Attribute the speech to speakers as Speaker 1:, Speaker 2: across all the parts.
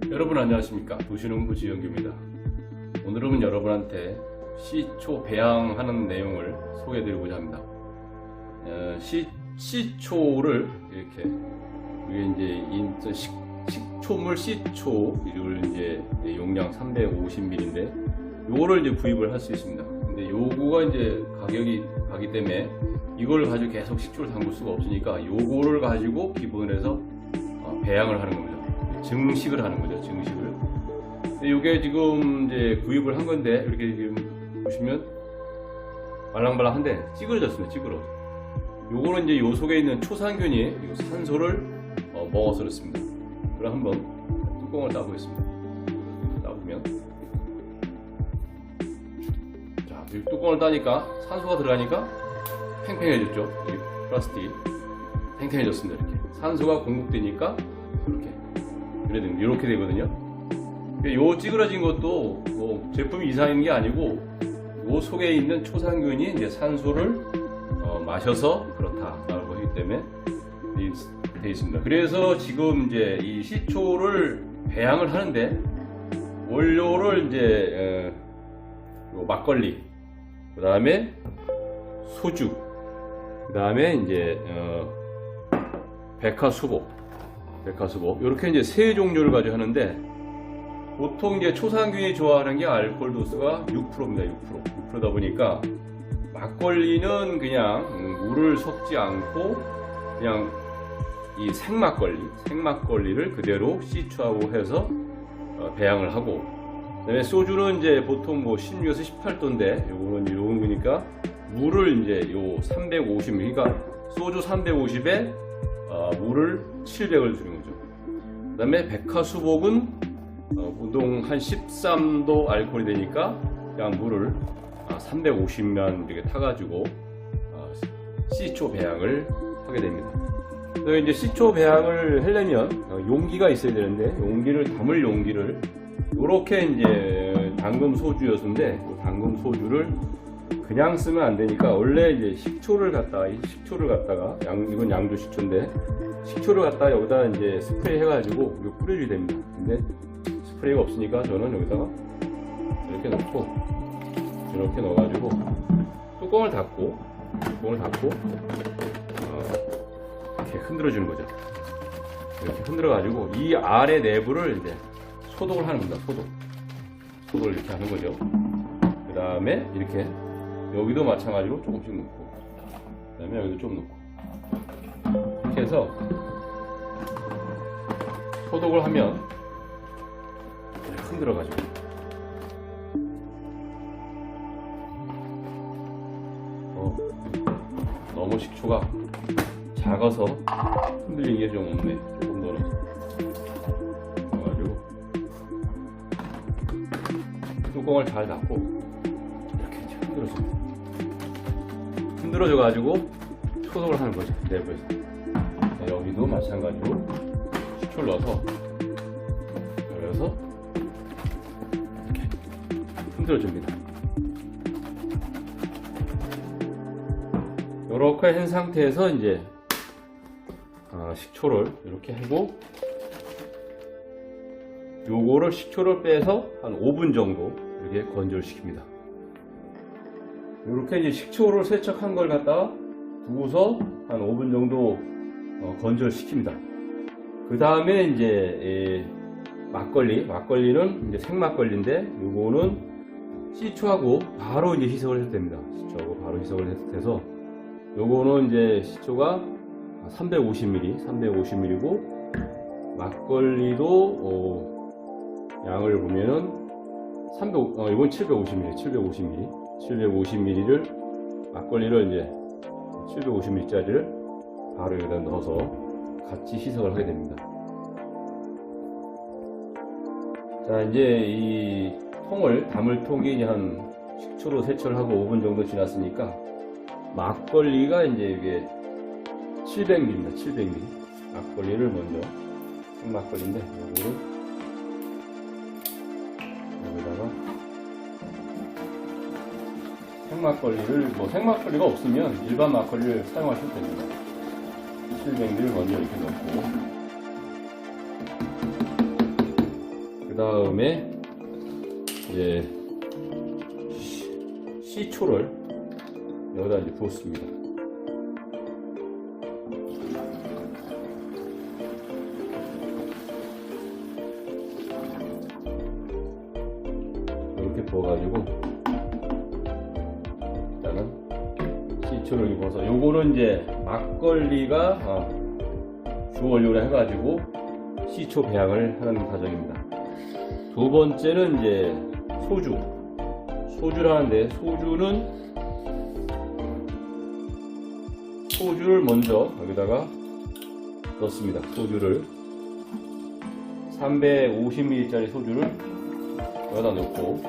Speaker 1: 여러분 안녕하십니까? 도시농부 지영규입니다. 오늘은 여러분한테 시초 배양하는 내용을 소개해드리고자 합니다. 시초를 이렇게 이게 이제 식초물 시초를 이제 용량 350ml인데 요거를 이제 구입을 할 수 있습니다. 근데 요거가 이제 가격이 가기 때문에 이걸 가지고 계속 식초를 담글 수가 없으니까 요거를 가지고 기본으로 해서 배양을 하는 겁니다. 증식을 하는 거죠, 증식을. 근데 요게 지금 이제 구입을 한 건데 이렇게 지금 보시면 말랑말랑한데 찌그러졌습니다. 찌그러져. 요거는 이제 요 속에 있는 초산균이 요 산소를 먹어서 그렇습니다. 그럼 한번 뚜껑을 따보겠습니다. 따보면 자, 이 뚜껑을 따니까 산소가 들어가니까 팽팽해졌죠. 이 플라스틱이 팽팽해졌습니다. 이렇게 산소가 공급되니까 이렇게 되거든요. 요 찌그러진 것도 뭐 제품이 이상한 게 아니고 요 속에 있는 초산균이 이제 산소를 마셔서 그렇다라고 하기 때문에 되어 있습니다. 그래서 지금 이제 이 시초를 배양을 하는데 원료를 이제 막걸리, 그 다음에 소주, 그 다음에 이제 백화수복 이렇게 이제 세 종류를 가지고 하는데 보통 이제 초산균이 좋아하는 게 알코올 도수가 6%입니다. 6%다 보니까 막걸리는 그냥 물을 섞지 않고 그냥 이 생막걸리를 그대로 시초하고 해서 배양을 하고, 그다음에 소주는 이제 보통 뭐 16에서 18도인데 요거는 요런 거니까 물을 이제 요 350ml, 그러니까 소주 350에 물을 700을 주는 거죠. 그 다음에 백화수복은 보통 한 13도 알코올이 되니까 그냥 물을 350만 이렇게 타가지고 시초 배양을 하게 됩니다. 그래서 이제 시초 배양을 하려면 용기가 있어야 되는데 용기를 담을 용기를 이렇게 이제 당금 소주였는데 당금 소주를 그냥 쓰면 안 되니까 원래 이제 식초를 갖다가 이건 양조 식초인데 식초를 갖다가 여기다 이제 스프레이 해가지고 이거 뿌려줘야 됩니다. 근데 스프레이가 없으니까 저는 여기다가 이렇게 넣어가지고 뚜껑을 닫고 이렇게 흔들어주는 거죠. 이렇게 흔들어가지고 이 아래 내부를 이제 소독을 하는 겁니다. 소독을 이렇게 하는 거죠. 그 다음에 이렇게 여기도 마찬가지로 조금씩 넣고, 그 다음에 여기도 좀 넣고, 이렇게 해서 소독을 하면 흔들어가지고 너무 식초가 작아서 흔들리는 게 좀 없네. 조금 더 넣어가지고 뚜껑을 잘 닫고 이렇게 흔들어줘가지고 소독을 하는 거죠, 내부에서. 여기도 마찬가지로 식초를 넣어서 이렇게 흔들어줍니다. 이렇게 한 상태에서 이제 식초를 이렇게 하고 요거를 식초를 빼서 한 5분 정도 이렇게 건조를 시킵니다. 이렇게 이제 식초를 세척한 걸 갖다가 두고서 한 5분 정도 건조를 시킵니다. 그 다음에 이제 막걸리는 이제 생막걸리인데 요거는 시초하고 바로 이제 희석을 해도 됩니다. 시초하고 바로 희석을 해서 요거는 이제 시초가 350ml고 막걸리도 양을 보면은 이건 750ml를 막걸리를 이제 750ml짜리를 바로 여기다 넣어서 같이 희석을 하게 됩니다. 자, 이제 이 통을 담을 통이 한 식초로 세척을 하고 5분 정도 지났으니까 막걸리가 이제 이게 700ml입니다. 700ml. 막걸리를 먼저 생막걸리인데 이거를 여기다가 생막걸리를 생막걸리가 없으면 일반 막걸리를 사용하셔도 됩니다. 700ml 먼저 이렇게 넣고 다음에 이제 시초를 여기다 이제 부었습니다. 이렇게 부어가지고 일단은 시초를 부어서 요거는 이제 막걸리가 주원료로 해가지고 시초 배양을 하는 과정입니다. 두 번째는 이제 소주라는데 소주를 먼저 여기다가 넣습니다. 소주를 350ml짜리 소주를 여기다 넣고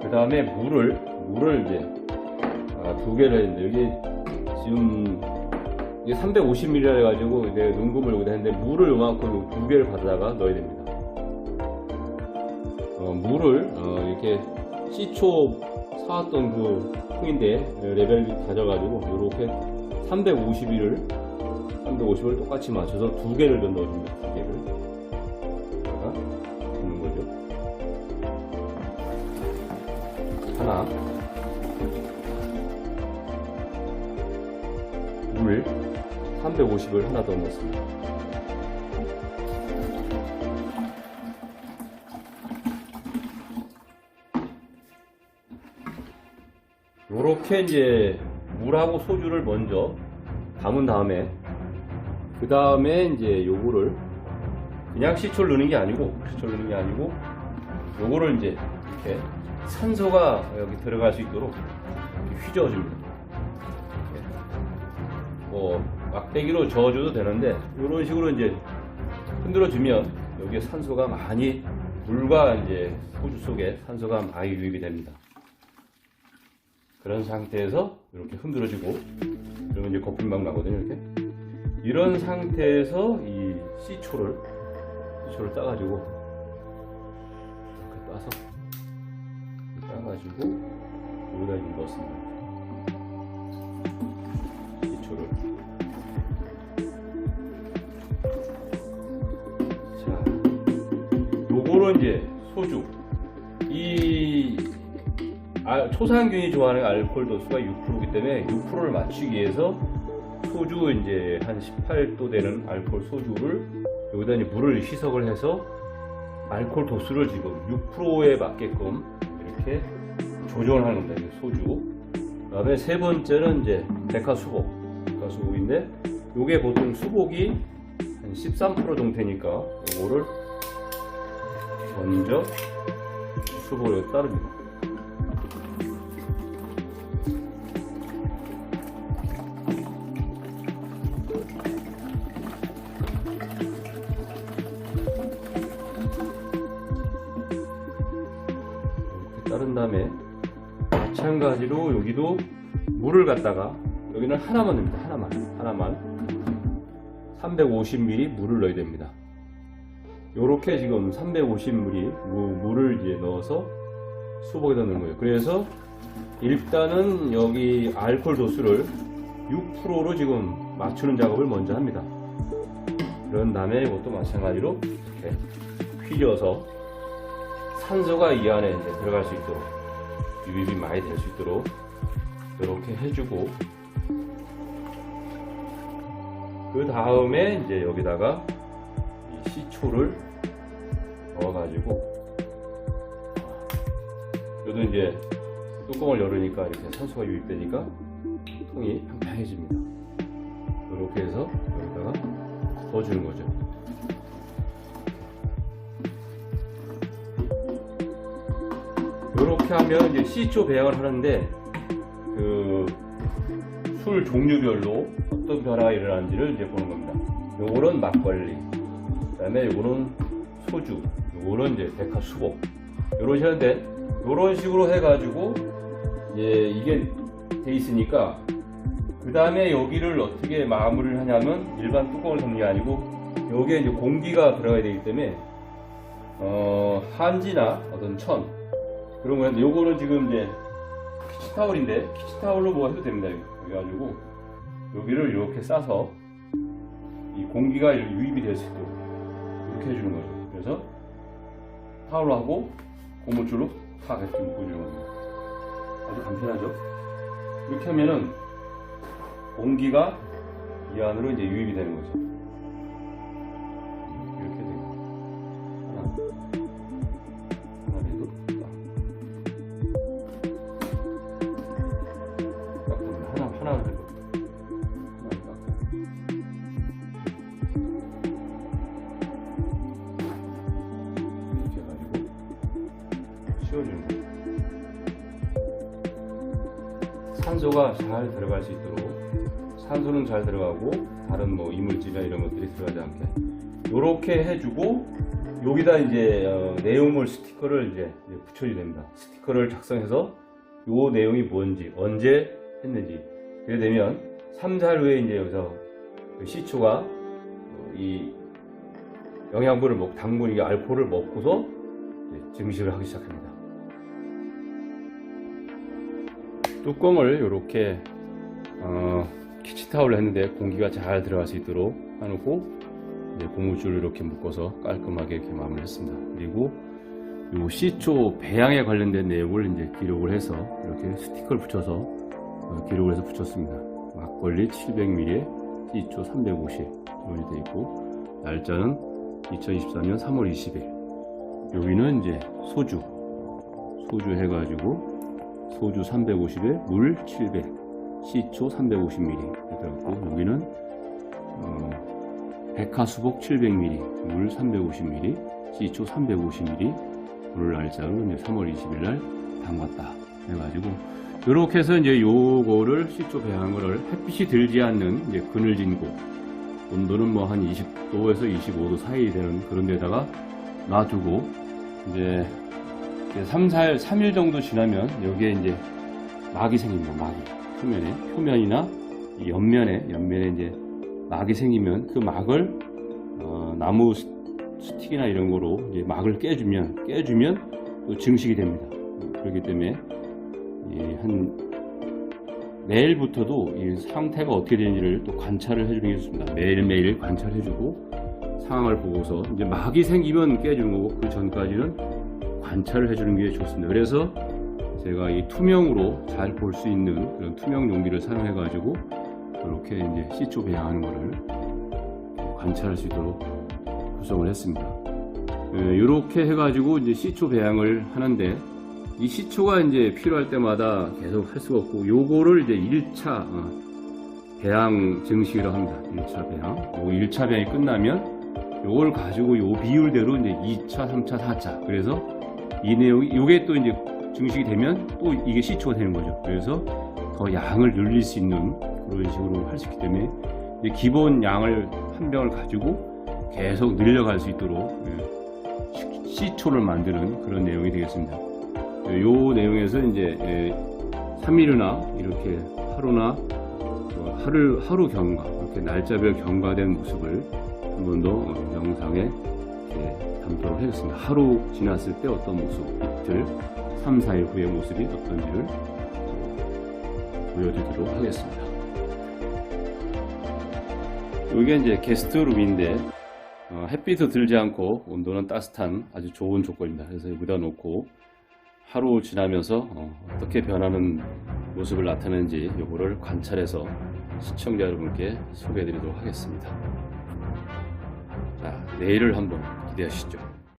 Speaker 1: 그 다음에 물을 이제 두 개를 했는데 여기 지금 이게 350ml 해가지고 내가 눈금을 여기다 했는데 물을 요만큼 두 개를 받아다가 넣어야 됩니다. 물을 이렇게 시초 사왔던 그 통인데 레벨 다져가지고 이렇게 350을 똑같이 맞춰서 두 개를 넣어줍니다. 두 개를 넣는 거죠. 하나 물 350을 하나 더 넣습니다. 요렇게 이제 물하고 소주를 먼저 담은 다음에 그 다음에 이제 요거를 그냥 시초를 넣는 게 아니고 요거를 이제 이렇게 산소가 여기 들어갈 수 있도록 이렇게 휘저어줍니다. 막대기로 저어줘도 되는데 이런 식으로 이제 흔들어주면 여기에 산소가 많이 물과 이제 소주 속에 산소가 많이 유입이 됩니다. 그런 상태에서 이렇게 흔들어주고 그러면 이제 거품막 나거든요. 이런 상태에서 이 시초를 따가지고 이렇게 따가지고 여기다 이제 넣습니다. 시초를 요거는 이제 소주 초산균이 좋아하는 알코올 도수가 6%이기 때문에 6%를 맞추기 위해서 소주 이제 한 18도 되는 알코올 소주를 여기다 이제 물을 희석을 해서 알코올 도수를 지금 6%에 맞게끔 이렇게 조정을 하는 겁니다. 소주. 그 다음에 세 번째는 이제 데카수복인데 요게 보통 수복이 한 13% 정도 되니까 요거를 먼저 수복을 따릅니다. 따른 다음에 마찬가지로 여기도 물을 갖다가 여기는 하나만 넣습니다. 하나만 350ml 물을 넣어야 됩니다. 요렇게 지금 350ml 물을 이제 넣어서 수복에다 넣는 거예요. 그래서 일단은 여기 알코올 도수를 6%로 지금 맞추는 작업을 먼저 합니다. 그런 다음에 이것도 마찬가지로 이렇게 휘저어서 산소가 이 안에 이제 들어갈 수 있도록 유입이 많이 될 수 있도록 이렇게 해주고 그 다음에 이제 여기다가 이 시초를 넣어가지고 여기도 이제 뚜껑을 열으니까 이렇게 산소가 유입되니까 통이 평평해집니다. 이렇게 해서 여기다가 넣어주는 거죠. 이렇게 하면 이제 시초 배양을 하는데 그 술 종류별로 어떤 변화가 일어나는지를 이제 보는 겁니다. 요거는 막걸리, 그다음에 요거는 소주, 요거는 이제 데카수복 요런 하는데 요런 식으로 해가지고 이제 이게 돼 있으니까 그 다음에 여기를 어떻게 마무리를 하냐면 일반 뚜껑을 덮는 게 아니고 여기에 이제 공기가 들어가야 되기 때문에 한지나 어떤 천 그런 거였는데 요거는 지금 이제 키친타올인데 키친타올로 뭐 해도 됩니다. 그래가지고 여기를 이렇게 싸서 이 공기가 유입이 될 수 있도록 이렇게 해주는 거죠. 그래서 타올로 하고 고무줄로 탁 이렇게 묶어주는 겁니다. 아주 간편하죠. 이렇게 하면은 공기가 이 안으로 이제 유입이 되는 거죠. 이렇게 됩니다. 하나에도 딱 하나 해도 이렇게 해가지고 씌워주는 거예요. 산소가 잘 들어갈 수 있도록, 산소는 잘 들어가고 다른 뭐 이물질이나 이런 것들이 들어가지 않게 이렇게 해주고, 여기다 이제 내용물 스티커를 이제 붙여줘야 됩니다. 스티커를 작성해서 요 내용이 뭔지 언제 했는지, 그래 되면 3, 4일 후에 이제 여기서 시초가 이 영양분을 먹고 당분이 알코올을 먹고서 증식을 하기 시작합니다. 뚜껑을 이렇게 키친타올로 했는데 공기가 잘 들어갈 수 있도록 해놓고 고무줄을 이렇게 묶어서 깔끔하게 이렇게 마무리했습니다. 그리고 이 시초 배양에 관련된 내용을 이제 기록을 해서 이렇게 스티커를 붙여서 기록을 해서 붙였습니다. 막걸리 700ml, 시초 350 이렇게 되어 있고, 날짜는 2024년 3월 20일. 여기는 이제 소주 해가지고 소주 350에 물 700, 시초 350ml 이렇게 들어갔고, 여기는 백화수복 700ml, 물 350ml, 시초 350ml, 오늘 날짜로 이제 3월 20일 날 담갔다 해가지고, 이렇게 해서 이제 요거를 시초 배양한 거를 햇빛이 들지 않는 이제 그늘진 곳, 온도는 뭐 한 20도에서 25도 사이 되는 그런 데다가 놔두고, 이제 3일 정도 지나면 여기에 이제 막이 생깁니다. 막이 표면이나 옆면에 이제 막이 생기면 그 막을 나무 스틱이나 이런 거로 이제 막을 깨주면 또 증식이 됩니다. 그렇기 때문에 한 내일부터도 이 상태가 어떻게 되는지를 또 관찰을 해주는 게 좋습니다. 매일매일 관찰해주고 상황을 보고서 이제 막이 생기면 깨주는 거고, 그 전까지는 관찰을 해주는 게 좋습니다. 그래서 제가 이 투명으로 잘 볼 수 있는 그런 투명 용기를 사용해 가지고 이렇게 이제 시초 배양하는 거를 관찰할 수 있도록 구성을 했습니다. 이렇게 해가지고 이제 시초 배양을 하는데, 이 시초가 이제 필요할 때마다 계속 할 수가 없고, 요거를 이제 1차 배양 증식이라고 합니다. 1차 배양. 요 1차 배양이 끝나면 요걸 가지고 요 비율대로 이제 2차, 3차, 4차. 그래서 이 내용이, 요게 또 이제 증식이 되면 또 이게 시초가 되는 거죠. 그래서 더 양을 늘릴 수 있는 그런 식으로 할 수 있기 때문에 이제 기본 양을 한 병을 가지고 계속 늘려갈 수 있도록 시초를 만드는 그런 내용이 되겠습니다. 요 내용에서 이제 3일이나 이렇게 하루나 하루 경과, 이렇게 날짜별 경과된 모습을 한 번 더 영상에 담도록 하겠습니다. 하루 지났을 때 어떤 모습, 이틀, 3, 4일 후의 모습이 어떤지를 보여드리도록 하겠습니다. 이게 이제 게스트룸인데 햇빛도 들지 않고 온도는 따뜻한 아주 좋은 조건입니다. 그래서 여기다 놓고 하루 지나면서 어떻게 변하는 모습을 나타내는지 이거를 관찰해서 시청자 여러분께 소개해 드리도록 하겠습니다. 자, 내일을 한번 기대하시죠.